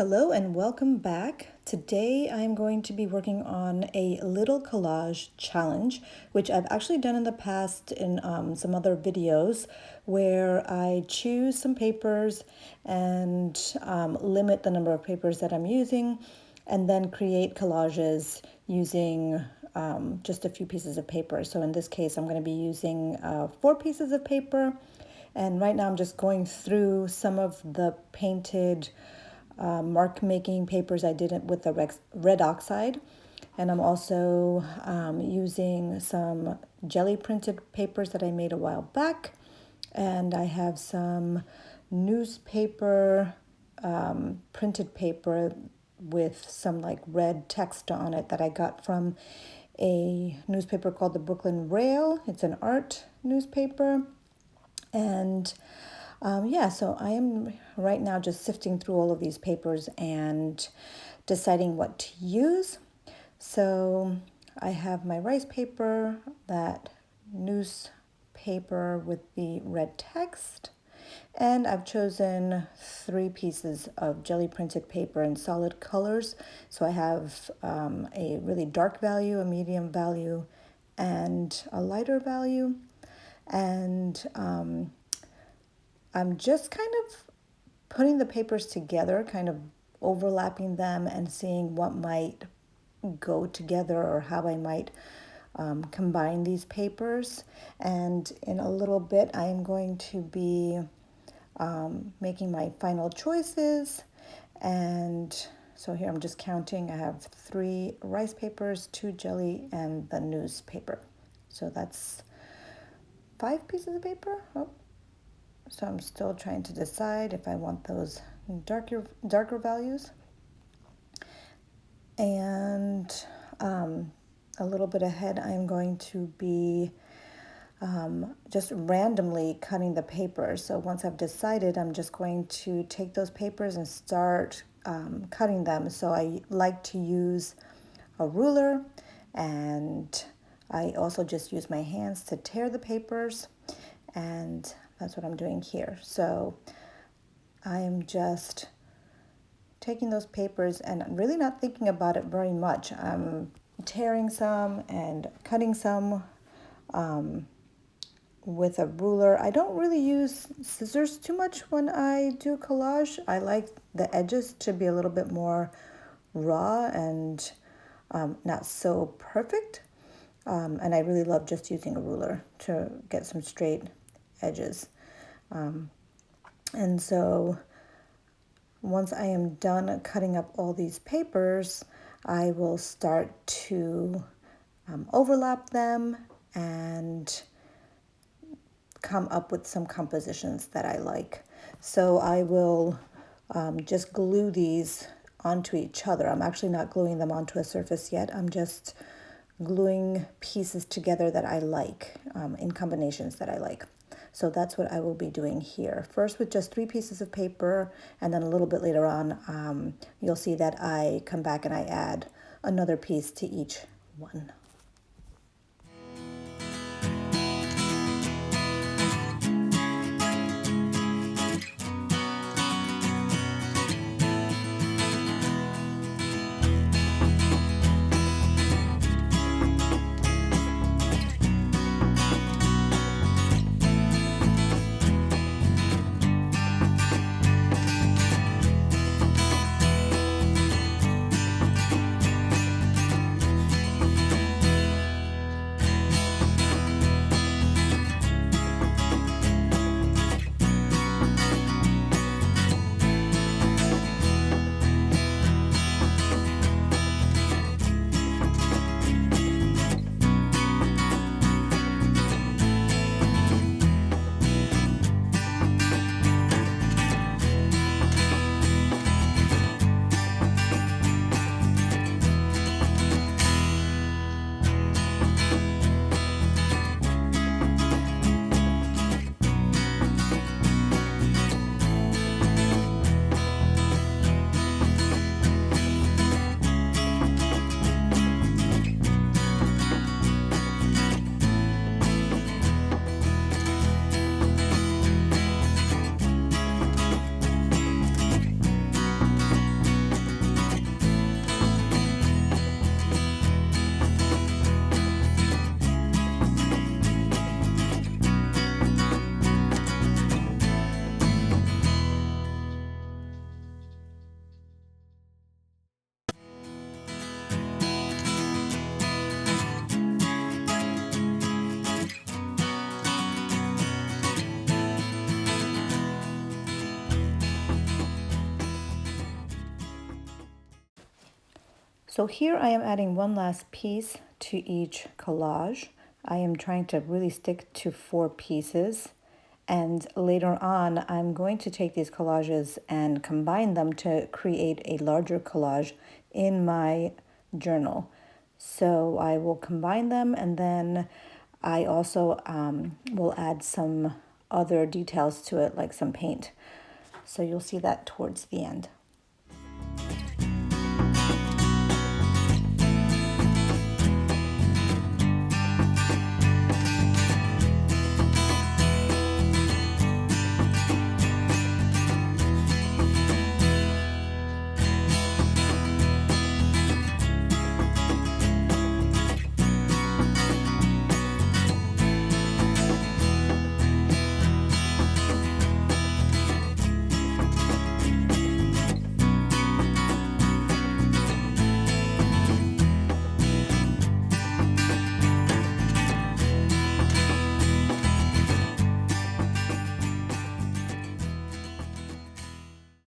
Hello and welcome back. Today I'm going to be working on a little collage challenge, which I've actually done in the past in some other videos where I choose some papers and limit the number of papers that I'm using and then create collages using just a few pieces of paper. So in this case, I'm going to be using 4 pieces of paper. And right now I'm just going through some of the painted mark making papers I did it with the red oxide, and I'm also using some jelly printed papers that I made a while back, and I have some newspaper printed paper with some like red text on it that I got from a newspaper called the Brooklyn Rail. It's an art newspaper. And yeah, so I am right now just sifting through all of these papers and deciding what to use. So I have my rice paper, that newspaper with the red text, and I've chosen 3 pieces of jelly printed paper in solid colors. So I have a really dark value, a medium value, and a lighter value. And I'm just kind of putting the papers together, kind of overlapping them and seeing what might go together or how I might combine these papers. And in a little bit, I am going to be making my final choices. And so here I'm just counting. I have 3 rice papers, 2 jelly, and the newspaper. So that's 5 pieces of paper. Oh. So I'm still trying to decide if I want those darker values. And a little bit ahead, I'm going to be just randomly cutting the paper. So once I've decided, I'm just going to take those papers and start cutting them. So I like to use a ruler, and I also just use my hands to tear the papers, and that's what I'm doing here. So I am just taking those papers and really not thinking about it very much. I'm tearing some and cutting some with a ruler. I don't really use scissors too much when I do collage. I like the edges to be a little bit more raw and not so perfect. And I really love just using a ruler to get some straight edges. And so once I am done cutting up all these papers, I will start to overlap them and come up with some compositions that I like. So I will just glue these onto each other. I'm actually not gluing them onto a surface yet. I'm just gluing pieces together that I like, in combinations that I like. So that's what I will be doing here. First with just 3 pieces of paper, and then a little bit later on, you'll see that I come back and I add another piece to each one. So here I am adding one last piece to each collage. I am trying to really stick to 4 pieces. And later on, I'm going to take these collages and combine them to create a larger collage in my journal. So I will combine them, and then I also will add some other details to it, like some paint. So you'll see that towards the end.